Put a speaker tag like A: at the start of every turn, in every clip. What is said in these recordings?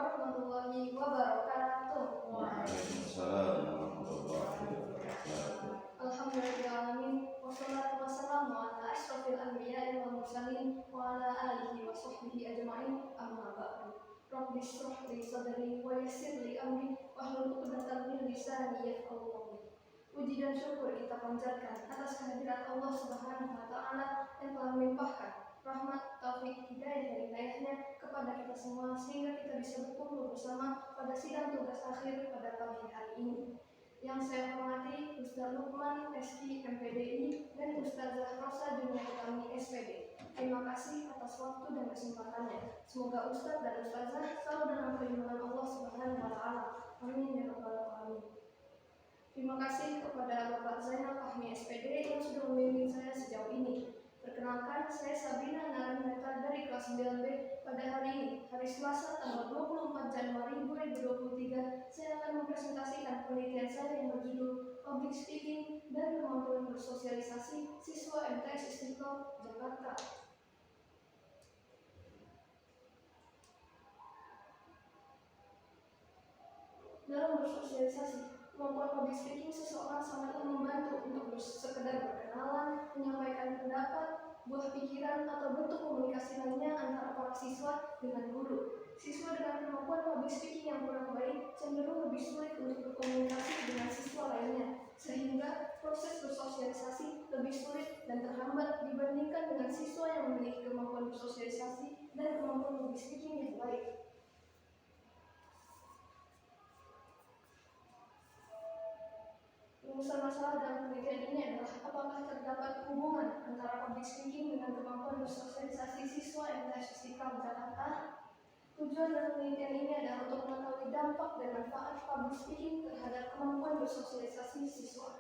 A: warahmatullahi wabarakatuh.
B: Waalaikumsalam warahmatullahi wabarakatuh.
A: Alhamdulillahirrahmanirrahim. Wassalatu wassalamu ala asyrafil anbiya'i wal mursalin wa ala alihi wa sahbihi ajma'in. Amma ba'du. Rabbi shrah li sadri wa yassir li amri wahlul 'uqdatam min lisani yafqahu qawli. Puji dan syukur kita panjatkan atas kehadiran Allah Subhanahu wa taala yang telah melimpahkan rahmat, taufik, hidayah dan hidayahnya kepada kita semua sehingga kita bisa berkumpul bersama pada sidang tugas akhir pada pagi hari ini. Yang saya hormati Ustaz Lukman, SI, MPDI, dan Ustazah Rosa Dunia Utami, SPD. Terima kasih atas waktu dan kesempatannya. Semoga Ustaz dan Ustazah selalu dalam perlindungan Allah Subhanahu wa taala. Amin ya rabbal alamin. Terima kasih kepada Bapak Zainal Fahmi SPD yang sudah membimbing saya sejauh ini. Perkenalkan, saya Sabrina Naraneta dari kelas 9B. Pada hari ini, hari Selasa tanggal 24 Januari 2023, saya akan mempresentasikan penelitian saya yang berjudul Public Speaking dan Kemampuan Bersosialisasi Siswa MTS Istiqlal, Jakarta. Dalam bersosialisasi, kemampuan public speaking seseorang sangatlah membantu untuk sekedar berkenalan, menyampaikan pendapat, buah pikiran, atau bentuk komunikasi lainnya antara para siswa dengan guru. Siswa dengan kemampuan public speaking yang kurang baik cenderung lebih sulit untuk berkomunikasi dengan siswa lainnya, sehingga proses bersosialisasi lebih sulit dan terhambat dibandingkan dengan siswa yang memiliki kemampuan bersosialisasi dan kemampuan public speaking yang baik. Rumusan masalah dalam penelitian ini adalah apakah terdapat hubungan antara public speaking dengan kemampuan bersosialisasi siswa MTS Istiqlal Jakarta. Tujuan dalam penelitian ini adalah untuk mengetahui dampak dan manfaat public speaking terhadap kemampuan bersosialisasi siswa.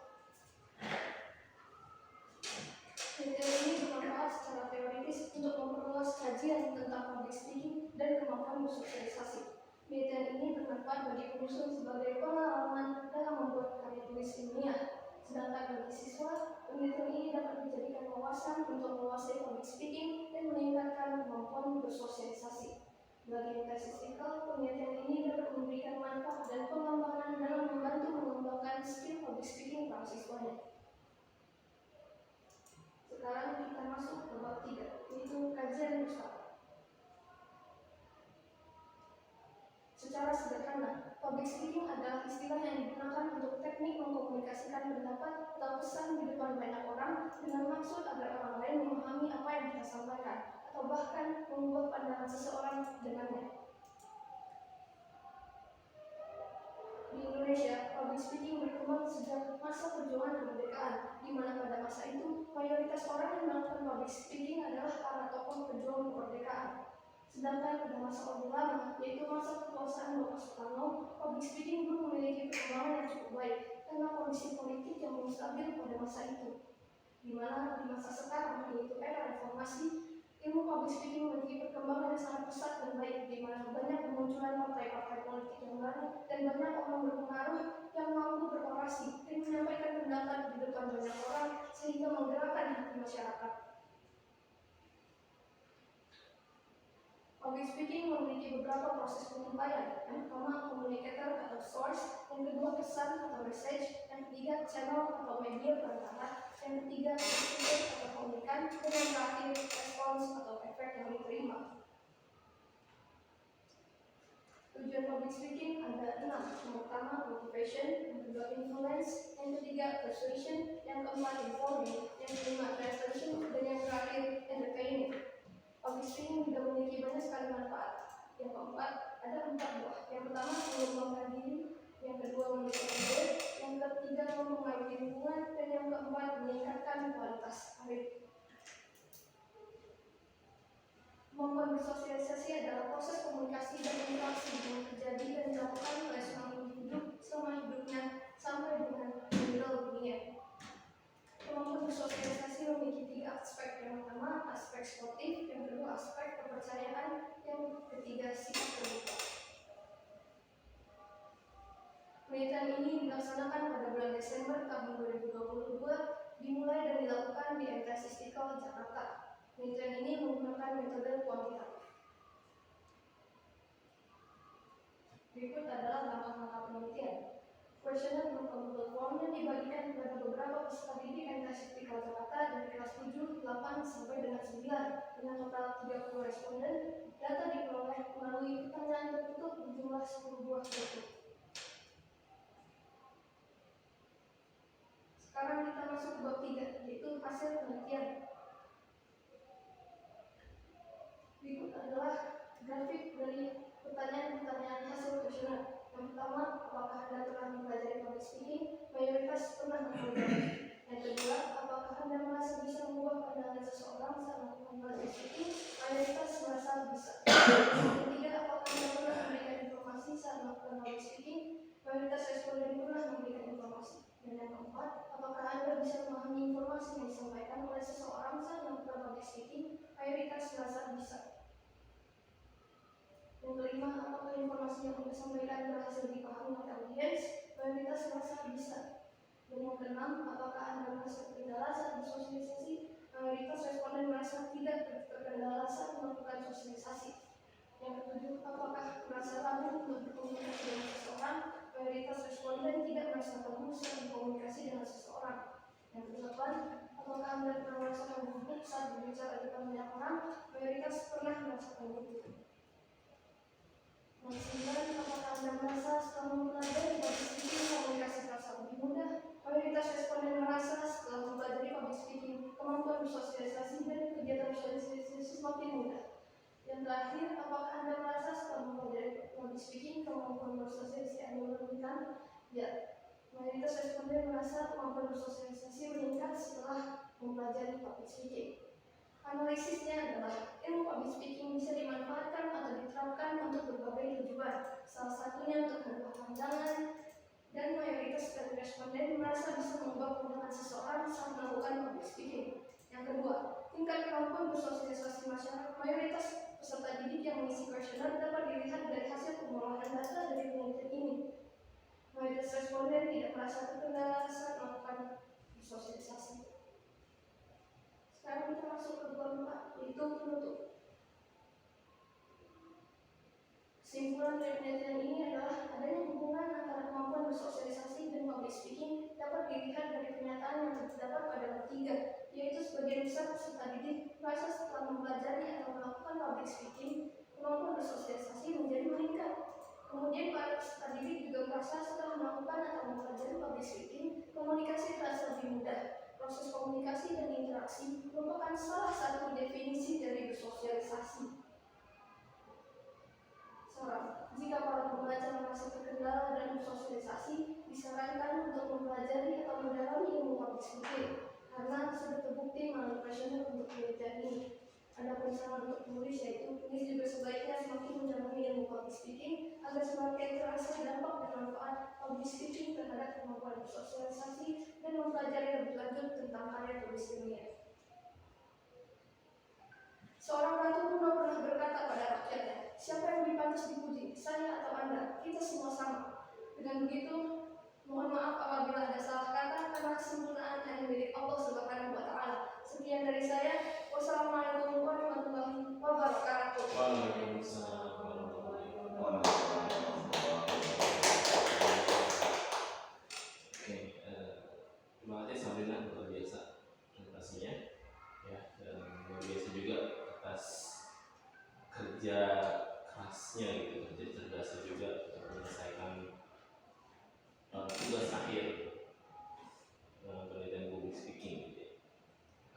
A: Penelitian ini bermanfaat secara teoritis untuk memperluas kajian tentang public speaking dan kemampuan bersosialisasi. Penelitian ini bermanfaat bagi penyusun sebagai pengalaman dalam membuat karya tulis ilmiah. Sedangkan bagi siswa, penelitian ini dapat dijadikan wawasan untuk menguasai public speaking dan meningkatkan kemampuan bersosialisasi. Bagi MTS Istiqlal, penelitian ini dapat memberikan manfaat dan pengembangan dalam membantu mengembangkan skill public speaking para siswanya. Sekarang kita masuk ke bab 3, yaitu kajian pusat. Secara sederhana, public speaking adalah istilah yang digunakan untuk teknik mengkomunikasikan pendapat atau pesan di depan banyak orang dengan maksud agar orang lain memahami apa yang kita sampaikan atau bahkan mengubah pandangan seseorang dengannya. Di Indonesia, public speaking berkembang sejak masa perjuangan kemerdekaan, di mana pada masa itu mayoritas orang yang melakukan public speaking adalah para tokoh pejuang kemerdekaan. Sedangkan pada masa Orde Lama, yaitu masa kekuasaan Bapak Soekarno, public speaking belum memiliki perkembangan yang cukup baik karena kondisi politik yang belum stabil pada masa itu. Di mana di masa sekarang, yaitu era reformasi, ilmu public speaking memiliki perkembangan yang sangat pesat dan baik, di mana banyak kemunculan partai-partai politik yang baru dan banyak orang berpengaruh yang mampu berorasi dan menyampaikan pendapat di depan banyak orang sehingga menggerakkan hati masyarakat. Public speaking memiliki beberapa proses penyampaian. Yang pertama, communicator atau source. Yang kedua, pesan atau message. Yang ketiga, channel atau media perantara. Yang ketiga, receiver atau komunikan. Dan yang terakhir, response atau efek yang diterima. Tujuan public speaking ada 6. Yang pertama, motivation. Yang kedua, influence. Yang ketiga, persuasion. Yang keempat, informing. Yang kelima, translation. Dan yang terakhir, entertaining. Public speaking juga memiliki banyak sekali manfaat. Yang keempat, ada 4 buah. Yang pertama, mengembangkan diri. Yang kedua, memberikan ide. Yang ketiga, mempengaruhi lingkungan. Dan yang keempat, meningkatkan kualitas karir. Kemampuan bersosialisasi adalah proses komunikasi dan interaksi yang terjadi dan dilakukan oleh seorang individu selama hidupnya sampai dengan meninggal dunia. Kemampuan bersosialisasi memiliki 3 aspek. Yang pertama, aspek sportif. Yang kedua, aspek kepercayaan. Yang ketiga, sikap terbuka. Penelitian ini dilaksanakan pada bulan Desember tahun 2022, dimulai dan dilakukan di MTS Istiqlal, Jakarta. Penelitian ini menggunakan metode kuantitatif. Berikut adalah langkah-langkah penelitian. Kuesioner berupa Google Form yang dibagikan kepada beberapa peserta didik MTS di Jakarta dari kelas 7, 8, sampai dengan 9 dengan total 30 responden. Data diperoleh melalui pertanyaan tertutup berjumlah 10 buah buku. Sekarang kita masuk ke bab 3, yaitu hasil penelitian. Berikut adalah grafik dari pertanyaan-pertanyaan hasil kuesioner. Yang pertama, apakah Anda telah mempelajari public speaking? Mayoritas pernah mempelajari. Yang kedua, apakah Anda merasa bisa mengubah pandangan seseorang saat melakukan public speaking? Mayoritas merasa bisa. Yang ketiga, apakah Anda pernah memberikan informasi saat melakukan public speaking? Mayoritas responden pernah memberikan informasi. Dan yang keempat, apakah Anda bisa memahami informasi yang disampaikan oleh seseorang saat melakukan public speaking? Mayoritas merasa bisa. Yang kelima, apakah informasi yang Anda sampaikan berhasil dipahami oleh audiens? Mayoritas merasa bisa. Dan yang keenam, apakah Anda merasa terkendala saat bersosialisasi? Mayoritas responden merasa tidak terkendala saat melakukan sosialisasi. Yang ketujuh, apakah merasa ragu untuk berkomunikasi dengan seseorang? Mayoritas responden tidak merasa ragu saat berkomunikasi dengan seseorang. Yang kedelapan, apakah Anda pernah merasakan gugup saat berbicara di depan banyak orang? Mayoritas pernah merasakan gugup. Yang sembilan, apakah Anda merasa setelah mempelajari public speaking komunikasi terasa lebih mudah? Mayoritas responden merasa setelah mempelajari public speaking kemampuan bersosialisasi dan kegiatan sosialisasi semakin mudah. Yang terakhir, apakah Anda merasa setelah mempelajari public speaking kemampuan bersosialisasi Anda meningkat? Ya, mayoritas responden merasa kemampuan bersosialisasi meningkat setelah mempelajari public speaking. Analisisnya adalah ilmu public speaking bisa dimanfaatkan atau diterapkan untuk berbagai tujuan. Salah satunya untuk mengubah pandangan, dan mayoritas dari responden merasa bisa mengubah pandangan seseorang saat melakukan public speaking. Yang kedua, tingkat kemampuan bersosialisasi masyarakat. Mayoritas peserta didik yang mengisi kuesioner dapat dilihat dari hasil pengolahan data dari penelitian ini. Mayoritas responden tidak merasa terkendala saat melakukan bersosialisasi. Sekarang kita masuk ke bab 4, yaitu penutup. Kesimpulan dari penelitian ini adalah adanya hubungan antara kemampuan bersosialisasi dan public speaking dapat dilihat dari pernyataan yang terdapat pada bab 3, yaitu sebagian besar peserta didik merasa setelah mempelajari atau melakukan public speaking, kemampuan bersosialisasi menjadi meningkat. Kemudian para peserta didik juga merasa setelah melakukan atau mempelajari public speaking, komunikasi terasa lebih mudah. Proses komunikasi dan interaksi merupakan salah satu definisi dari bersosialisasi. Jika para pembelajar merasa terkendala dalam bersosialisasi, disarankan untuk mempelajari atau mendalami ilmu public speaking karena sudah terbukti melalui kuesioner untuk penelitian ini. Ada saran untuk penulis, yaitu penulis juga sebaiknya semakin mendalami ilmu public speaking agar semakin terasa dampak dan manfaat public speaking terhadap kemampuan bersosialisasi dan mempelajari lebih lanjut tentang karya tulis ilmiah. Seorang ratu kuno pernah berkata pada rakyatnya, siapa yang lebih pantas dipuji, saya atau Anda? Kita semua sama. Dengan begitu, mohon maaf apabila ada salah kata karena kesempurnaan hanya milik Allah Subhanahu wa Ta'ala. Sekian dari saya. Wassalamualaikum warahmatullahi wabarakatuh.
C: Waalaikumsalam warahmatullahi wabarakatuh. Oke, terima kasih Sabrina, luar biasa presentasinya, ya, dan luar biasa juga atas kerja kerasnya gitu, kerja cerdasnya juga untuk menyelesaikan tugas akhir penelitian public speaking gitu.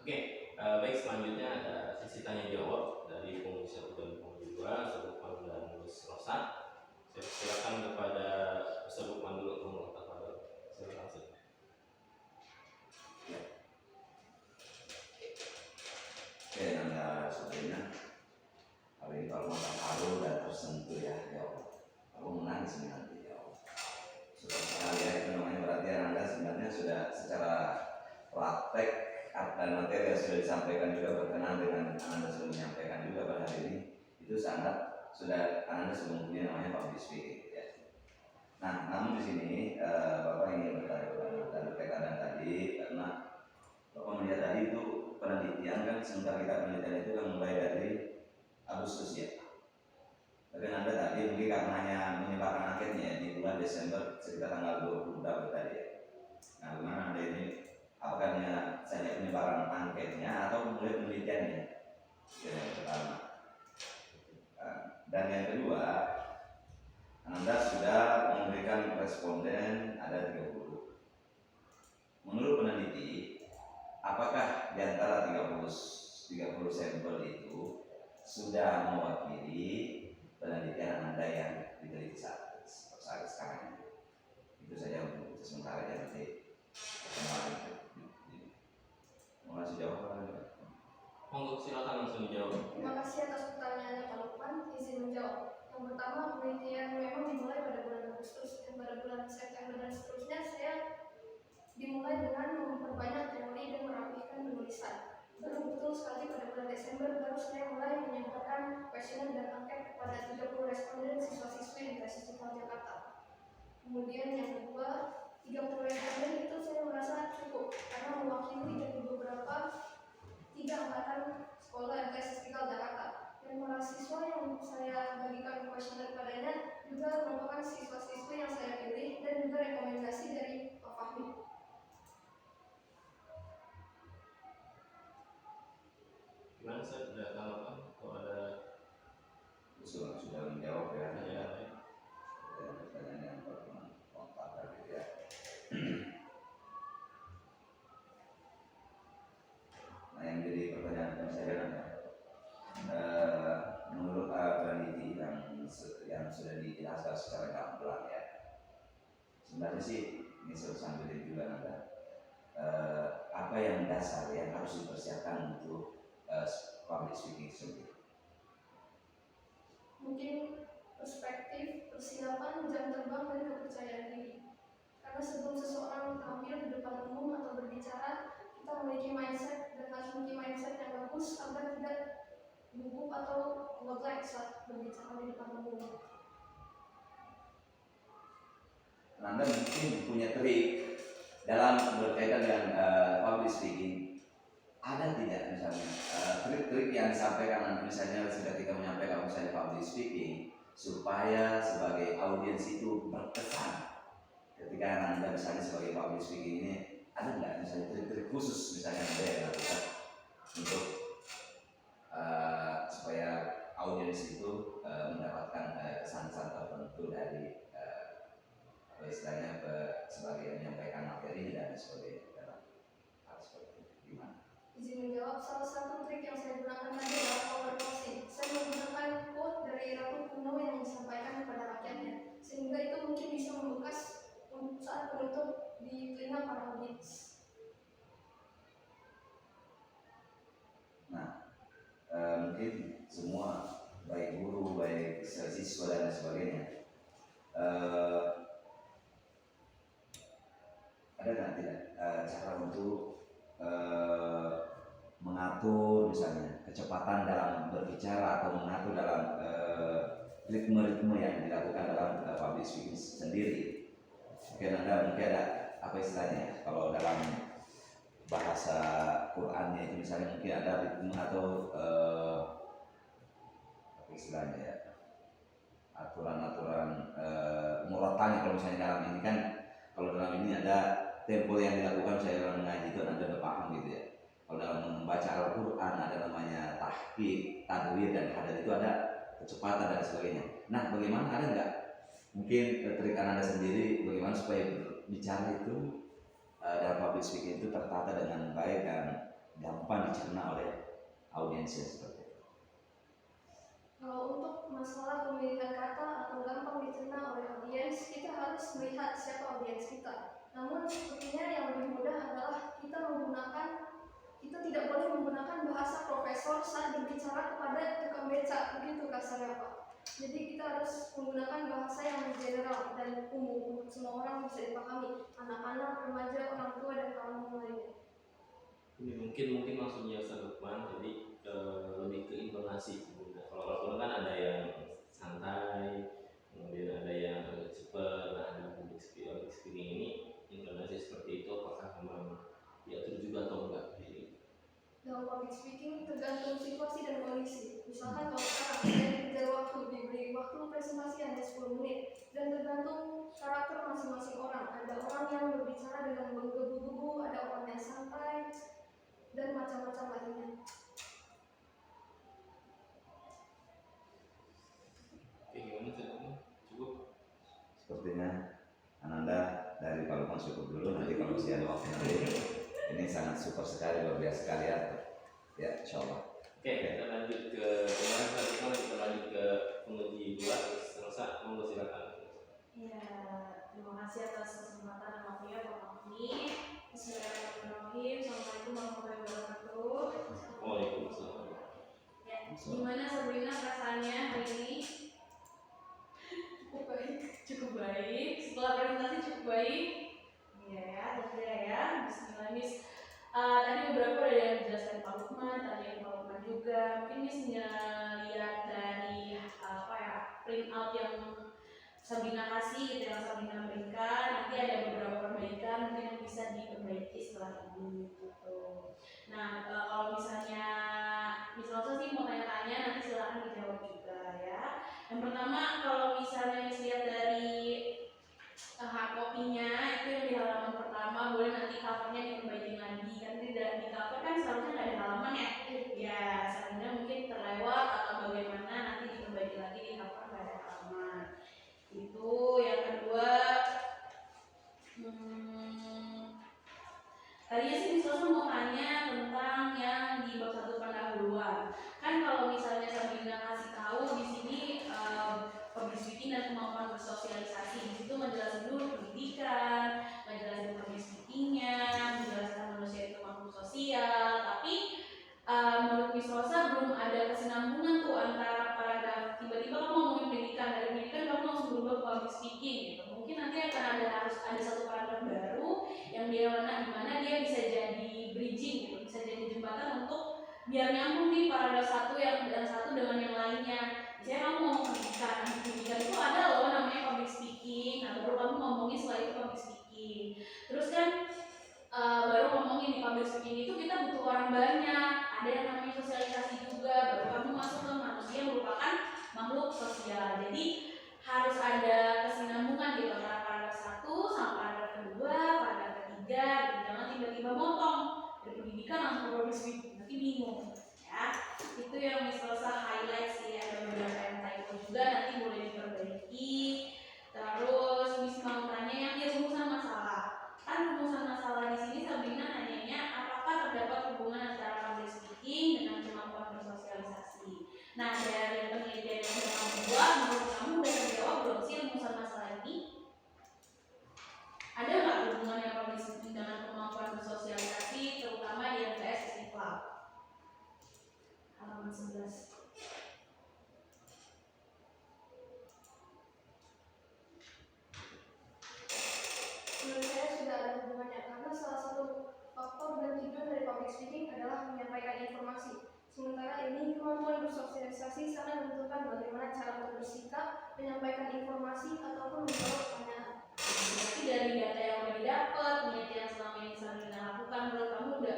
C: Oke, baik, selanjutnya ada sesi tanya jawab dari pengurus 1 dan pengurus 2, Ustaz Lukman dan Gus Rosa. Saya silakan kepada Ustaz Lukman dulu untuk mengatakan. Silakan.
B: Oke, Anda Sabrina. Hari ini kalau makan haru dan tersentuh ya, jawab. Aku menangis nih nanti jawab. Sudah sekali ya, itu namanya berarti Anda sebenarnya sudah secara praktek dan materi yang sudah disampaikan juga berkenaan dengan Anda sudah menyampaikan juga pada hari ini, itu sangat sudah Anda sudah mempunyai namanya public speaking ya. Nah, namun di sini Bapak ingin bertanya dan berkaitan tadi karena Bapak melihat tadi itu penelitian kan, sementara kita penelitian itu kan mulai dari Agustus ya. Tapi Anda tadi mungkin karena hanya menyebarkan angketnya di bulan Desember sekitar tanggal 20 berapa tadi ya. Nah, gimana Anda ini? Apakah saya penyebaran angketnya atau mulai penelitiannya? Yang pertama. Dan yang kedua, Anda sudah memberikan responden ada 30. Menurut peneliti, apakah di antara 30 sampel itu sudah mewakili penelitian Anda yang diteliti saat sekarang ini? Itu saja untuk sementara ya, nanti mau kasih jawaban.
C: Monggo silakan langsung dijawab.
A: Terima kasih atas pertanyaannya Pak Lukman. Izin menjawab. Yang pertama, penelitian memang dimulai pada bulan Agustus dan pada bulan September dan seterusnya saya dimulai dengan memperbanyak teori dan merapihkan penulisan. Baru betul sekali pada bulan Desember baru saya mulai menyebarkan kuesioner dan angket kepada 30 responden siswa-siswi di Teknikal Jakarta. Kemudian yang kedua, 30 responden itu saya merasa cukup karena mewakili dari beberapa 3 angkatan sekolah Teknikal Jakarta. Dan para siswa yang saya bagikan kuesioner padanya juga merupakan siswa-siswi yang saya pilih dan juga rekomendasi dari Pak Fahmi.
C: Gimana saya tidak tanggapan kalau ada
B: sudah menjawab ya.
C: ya.
B: Pertanyaan yang kontak tadi ya. Nah, yang jadi pertanyaan saya adalah menurut peneliti yang sudah dijelaskan secara gamblang ya, sebenarnya sih ini sambil juga Anda apa yang dasar yang harus dipersiapkan untuk public speaking sendiri?
A: Mungkin perspektif, persiapan, jam terbang, dan kepercayaan diri. Karena sebelum seseorang tampil di depan umum atau berbicara, kita memiliki mindset dan harus memiliki mindset yang bagus agar tidak gugup atau ngelag saat berbicara di depan umum.
B: Anda mungkin punya trik dalam berkaitan dengan public speaking. Ada tidak misalnya trik-trik yang disampaikan misalnya ketika menyampaikan misalnya public speaking supaya sebagai audiens itu berkesan ketika Anda misalnya sebagai public speaking ini, ada nggak misalnya trik-trik khusus misalnya Anda yang lakukan untuk supaya audiens itu mendapatkan kesan-kesan tertentu dari apa istilahnya sebagai menyampaikan materi dan sebagainya dalam hal seperti itu. Gimana?
A: Izin menjawab, salah satu trik yang saya gunakan adalah power posing. Saya menggunakan quote dari Ratu kuno yang disampaikan kepada rakyatnya, sehingga itu mungkin bisa membekas saat penutup di telinga para audiens.
B: Nah, mungkin semua baik guru, baik siswa dan sebagainya, ada nggak tidak cara untuk mengatur misalnya kecepatan dalam berbicara atau mengatur dalam ritme-ritme yang dilakukan dalam public speaking sendiri? Mungkin ada apa istilahnya kalau dalam bahasa Qurannya itu misalnya mungkin ada ritme atau apa istilahnya ya, aturan-aturan murotan kalau misalnya dalam ini kan, kalau dalam ini ada tempo yang dilakukan saya dalam mengaji itu Anda udah paham gitu ya. Kalau dalam membaca Al-Quran ada namanya tahqiq, tadwir dan hadad, itu ada kecepatan dan sebagainya. Nah, bagaimana, ada nggak mungkin trik Anda sendiri bagaimana supaya bicara itu dalam public speaking itu tertata dengan baik dan gampang dicerna oleh audiensnya seperti itu?
A: Kalau untuk masalah pemilihan kata atau gampang dicerna oleh audiens, kita harus melihat siapa audiens kita. Namun sepertinya yang lebih mudah adalah kita tidak boleh menggunakan bahasa profesor saat berbicara kepada tukang beca, begitu kasarnya Pak. Jadi kita harus menggunakan bahasa yang general dan umum untuk semua orang bisa dipahami, anak-anak, remaja, orang tua dan kaum lainnya.
C: Ini mungkin maksudnya Ustaz Lukman, jadi lebih ke intonasi sebenarnya. Kalau Al-Quran kan ada yang santai, kemudian ada yang agak cepat. Nah, ada public speaking ini intonasi seperti itu apakah memang diatur juga atau enggak?
A: Dalam public speaking tergantung situasi dan kondisi. Misalkan kalau sekarang saya dikejar waktu, diberi waktu 10 menit dan tergantung karakter masing-masing orang. Ada orang yang berbicara dengan menggebu-gebu, ada orang yang santai, dan macam-macam lainnya.
C: Oke, gimana caranya? Cukup?
B: Sepertinya Ananda dari Palembang cukup dulu, nanti kalau masih ada waktu nanti. Ini sangat super sekali, luar biasa sekali ya. Ya, insya Allah.
C: Oke, kita lanjut ke kemarin kita lanjut ke penguji 2 Rosa, monggo silakan.
D: Ya, terima kasih atas kesempatan dan waktunya Pak Mahmi. Bismillahirrahmanirrahim. Assalamualaikum warahmatullahi wabarakatuh.
C: Waalaikumsalam.
D: Ya, gimana Sabrina perasaannya hari ini?
A: Cukup baik.
D: Cukup baik. Setelah presentasi cukup baik. Iya ya, terkira ya. Bismillah, Miss. Tadi beberapa ada yang dijelaskan Pak Lukman, tadi yang Pak Lukman juga. Mungkin Miss lihat dari print out yang Sabrina kasih, gitu yang Sabrina berikan. Nanti ada beberapa perbaikan mungkin yang bisa diperbaiki setelah ini gitu. Nah, kalau misalnya Miss Rosa sih mau tanya-tanya, nanti silakan dijawab juga ya. Yang pertama, kalau misalnya Miss lihat dari hard copy-nya itu yang di halaman pertama, boleh nanti covernya diperbaikin lagi. Kan di cover kan seharusnya nggak ada halaman ya. Ya, seharusnya mungkin terlewat atau bagaimana, nanti diperbaiki lagi di cover nggak ada halaman. Itu yang kedua. Tadinya sih Miss Rosa mau tanya tentang yang di bab 1 pendahuluan. Kan kalau misalnya Sabrina kasih tahu di sini public speaking dan kemampuan bersosialisasi, di situ menjelaskan dulu pendidikan, menjelaskan public speakingnya, menjelaskan manusia itu makhluk sosial. Tapi menurut Miss Rosa belum ada kesinambungan tuh antara paragraf. Tiba-tiba kamu ngomongin pendidikan, dari pendidikan kamu langsung berubah ke public speaking gitu. Mungkin nanti akan harus ada satu paragraf baru yang dimana dia bisa jadi bridging gitu, bisa jadi jembatan untuk biar nyambung nih paragraf satu yang satu dengan yang lainnya. Misalnya kamu ngomong pendidikan itu ada loh namanya public speaking, nah baru kamu ngomongin setelah itu public speaking. Terus kan baru ngomongin di public speaking itu kita butuh orang banyak, ada yang namanya sosialisasi juga, baru kamu masuk ke manusia yang merupakan makhluk sosial. Jadi harus ada kesinambungan gitu antara paragraf 1 sama paragraf kedua, paragraf ketiga, gitu. Jangan tiba-tiba motong dari pendidikan langsung ke public speaking, nanti bingung ya. Itu yang Miss Rosa highlight sih, ada beberapa yang typo juga, nanti boleh diperbaiki. Terus Miss mau tanya yang di rumusan masalah. Kan rumusan masalah di sini Sabrina nanyanya apakah terdapat hubungan antara public speaking dengan kemampuan bersosialisasi. Nah, dari penelitian yang sudah kamu buat, menurut kamu udah terjawab belum sih rumusan masalah ini? Ada nggak hubungannya public speaking dengan kemampuan bersosialisasi, terutama di MTS Istiqlal? Halaman 11.
A: Menurut saya sudah ada hubungannya karena salah satu faktor dan tujuan dari public speaking adalah menyampaikan informasi. Sementara ini kemampuan bersosialisasi sangat menentukan bagaimana cara untuk bersikap, menyampaikan informasi ataupun menjawab pertanyaan.
D: Berarti dari data yang udah didapat, penelitian yang selama ini Sabrina lakukan, menurut kamu udah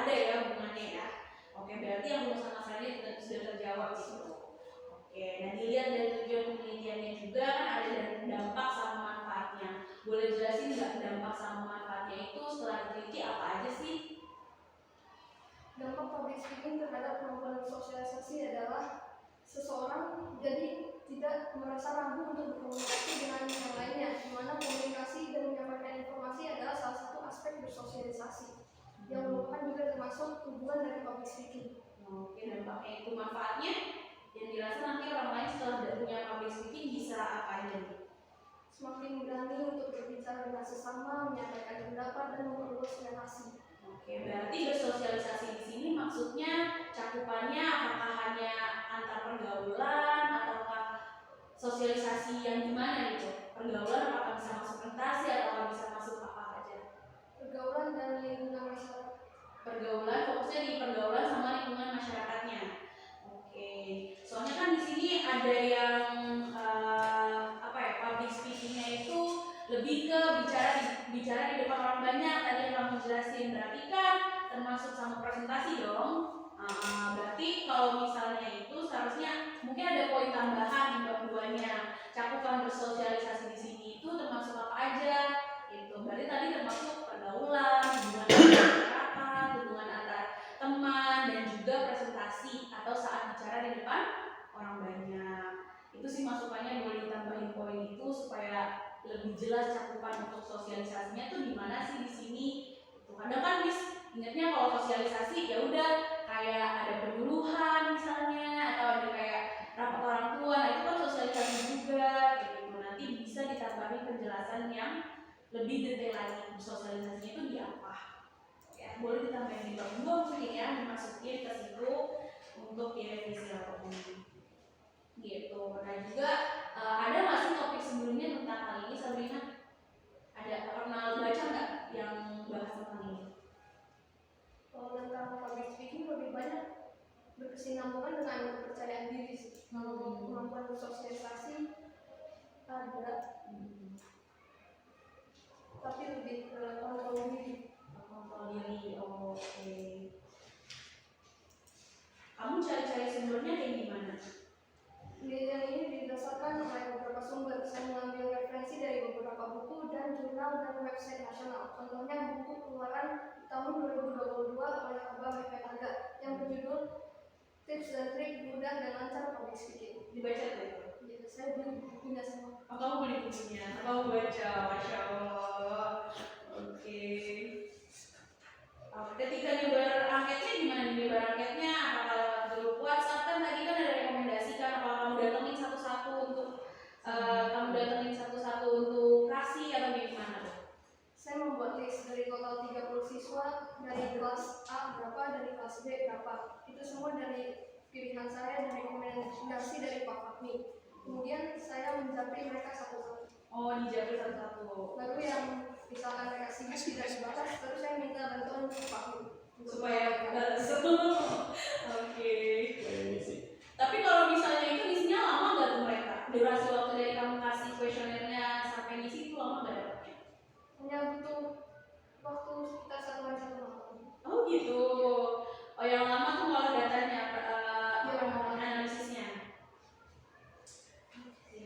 D: ada ya hubungannya ya? Oke, berarti yang rumusan masalahnya sudah terjawab gitu. Oke, nah dilihat dari tujuan penelitiannya juga kan ada dari dampak sama manfaatnya. Boleh jelasin nggak dampak sama manfaatnya itu setelah diteliti apa aja sih?
A: Dampak public speaking terhadap kemampuan bersosialisasi adalah seseorang jadi tidak merasa ragu untuk berkomunikasi dengan yang lainnya, di mana komunikasi dan menyampaikan informasi adalah salah satu aspek bersosialisasi yang merupakan juga termasuk hubungan dari public speaking.
D: Oke, dampaknya itu manfaatnya yang dirasa nanti orang lain setelah punya public speaking bisa apa aja nih?
A: Semakin berani untuk berbicara dengan sesama, menyampaikan pendapat dan memperluas relasi.
D: Oke, berarti bersosialisasi di sini maksudnya cakupannya apakah hanya antar pergaulan ataukah sosialisasi yang gimana gitu? Pergaulan apakah bisa masuk prestasi atau bisa masuk apa aja?
A: Pergaulan dan lingkungan masyarakat.
D: Pergaulan, fokusnya di pergaulan sama lingkungan masyarakatnya. Oke, soalnya kan di sini ada yang public speakingnya itu lebih ke bicara di depan orang banyak. Tadi yang kamu jelasin berarti kan termasuk sama presentasi dong. Berarti kalau misalnya itu seharusnya mungkin ada poin tambahan di bab 2-nya, cakupan Itu sih masukannya, boleh ditambahin poin itu supaya lebih jelas cakupan untuk sosialisasinya tuh di mana sih di sini. Tuh, kadang kan ingatnya kalau sosialisasi ya udah kayak ada penyuluhan misalnya, atau ada kayak rapat orang tua, nah itu kan sosialisasi juga gitu. Nanti bisa ditambahin penjelasan yang lebih detail lagi, sosialisasinya itu di apa. Ya, boleh ditambahin di bab 2 mungkin ya, dimasukin ke situ untuk direvisi raportnya gitu. Nah juga ada nggak sih topik sebelumnya tentang hal ini, Sabrina? Ada pernah baca nggak yang bahas tentang ini?
A: Kalau tentang public speaking lebih banyak berkesinambungan dengan kepercayaan diri sih. Kalau kemampuan bersosialisasi ada, tapi lebih ke kontrol diri.
D: Kontrol diri, oke. Kamu cari-cari sumbernya kayak gimana?
A: Penelitian ini didasarkan oleh beberapa sumber. Saya mengambil referensi dari beberapa buku dan jurnal dan website nasional. Contohnya buku keluaran tahun 2022 oleh Abah Mehmet Aga yang berjudul Tips dan Trik Mudah dan Lancar Public Speaking.
D: Dibaca tuh?
A: Ya, saya beli bukunya semua.
D: Oh, kamu beli bukunya? Kamu baca, Masya Allah. Oke. Ketika nyebar angketnya gimana? Nyebar angketnya apakah lewat grup WhatsApp? Kan tadi kan ada rekomendasi kan, apakah kamu datengin satu-satu untuk kasih atau gimana?
A: Saya membuat list dari total 30 siswa, dari kelas A berapa, dari kelas B berapa. Itu semua dari pilihan saya dan rekomendasi dari Pak Fahmi. Kemudian saya menjapri mereka satu-satu.
D: Oh, dijapri satu-satu.
A: Lalu yang misalkan mereka sibuk tidak sebatas, terus saya minta bantuan ke Pak Fahmi
D: Supaya Oke.
C: Ini sih.
D: Tapi kalau misalnya itu ngisinya lama nggak tuh mereka? Durasi waktu dari kamu kasih kuesionernya sampai ngisi itu lama nggak dapatnya?
A: hanya butuh waktu sekitar 1 hari 1 malam.
D: Oh gitu. Oh yang lama tuh malah datanya, analisisnya. Oke.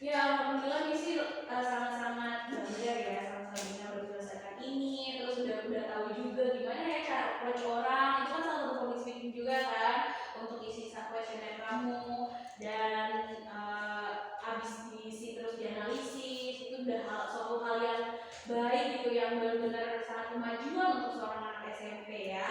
D: Ya alhamdulillah ngisi sangat-sangat belajar ya, sama-sama bisa berdasarkan ini. Terus udah tahu juga gimana ya cara approach orang. Itu kan salah satu public speaking juga kan, untuk isi kuesioner kamu. Dan abis diisi terus dianalisis, itu udah suatu hal yang baik gitu, yang benar-benar sangat kemajuan untuk seorang anak SMP ya.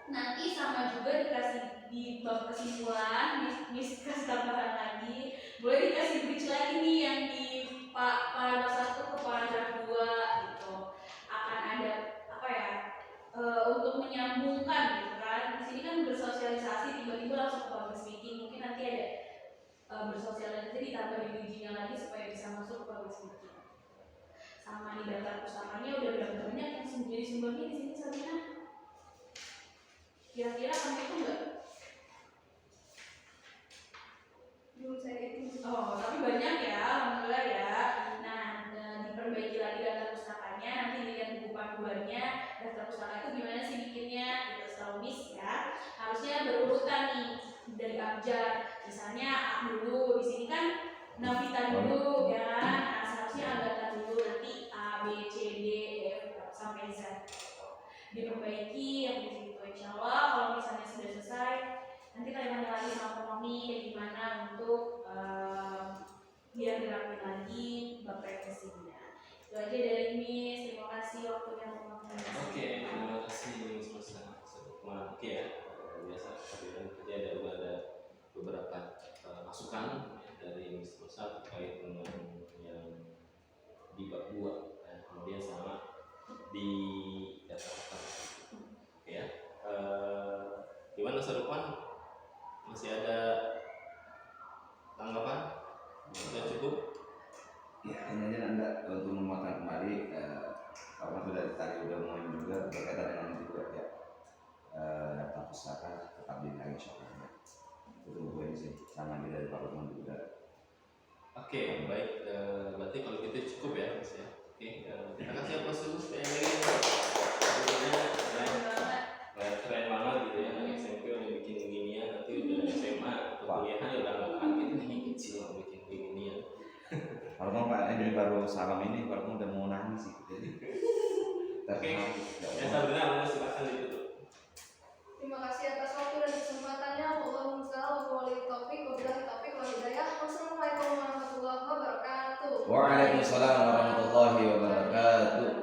D: Nanti sama juga dikasih di bab kesimpulan, Miss kasih tambahan lagi, boleh dikasih bridge lagi nih yang di paragraf 1 ke paragraf 2 gitu. Akan ada apa ya, untuk menyambungkan gitu kan. Di sini kan bersosialisasi, tiba-tiba langsung ke public speaking, mungkin nanti ada bersosialisasi ditambahin bijinya lagi supaya bisa masuk ke public speaking. Sama di daftar pustakanya udah berapa banyak yang jadi sumbernya di sini Sabrina? Kira-kira kamu itu enggak?
A: Belum saya hitung.
D: Oh, tapi banyak ya, alhamdulillah ya. Nah, diperbaiki lagi daftar pustakanya, nanti dilihat buku panduannya, daftar pustaka itu gimana sih bikinnya, gitu setahu Miss ya. Harusnya berurutan nih dari abjad. Misalnya A dulu, di sini kan Navita dulu ya kan. Nah, seharusnya Agatha dulu, nanti A, B, C, D, E, F sampai Z. Diperbaiki yang di situ, insya Allah kalau misalnya sudah selesai, nanti tanya lagi sama kami kayak gimana untuk biar dirapin lagi bab revisinya. Itu aja dari Miss, terima kasih waktunya untuk
C: Oke, terima kasih Miss Rosa. Oke ya, biasa tadi ada beberapa masukan dari Miss Rosa terkait dengan yang di bab 2 dan kemudian sama di data. Oke ya. Gimana Sarupan? Masih ada tanggapan? Sudah cukup?
B: Ya, ini aja Anda untuk menguatkan kembali karena sudah tadi udah mulai juga berkaitan dengan itu juga ya, daftar pustaka tetap dinilai soalnya itu gue ini sih sama di dari Pak Lukman juga.
C: Oke, baik. Berarti kalau gitu cukup ya Mas ya. Oke, kita kasih aplaus dulu sekali lagi. Keren banget gitu ya, SMP udah bikin beginian, nanti udah SMA atau kuliahan udah nggak kaget nih kecil bikin beginian.
B: Kalau mau Pak ini baru salam ini, kalau mau udah mau nangis sih.
C: Oke, ya Sabrina, silakan ditutup.
A: Terima kasih atas waktu dan kesempatannya.
B: Waalaikumsalam warahmatullahi wabarakatuh.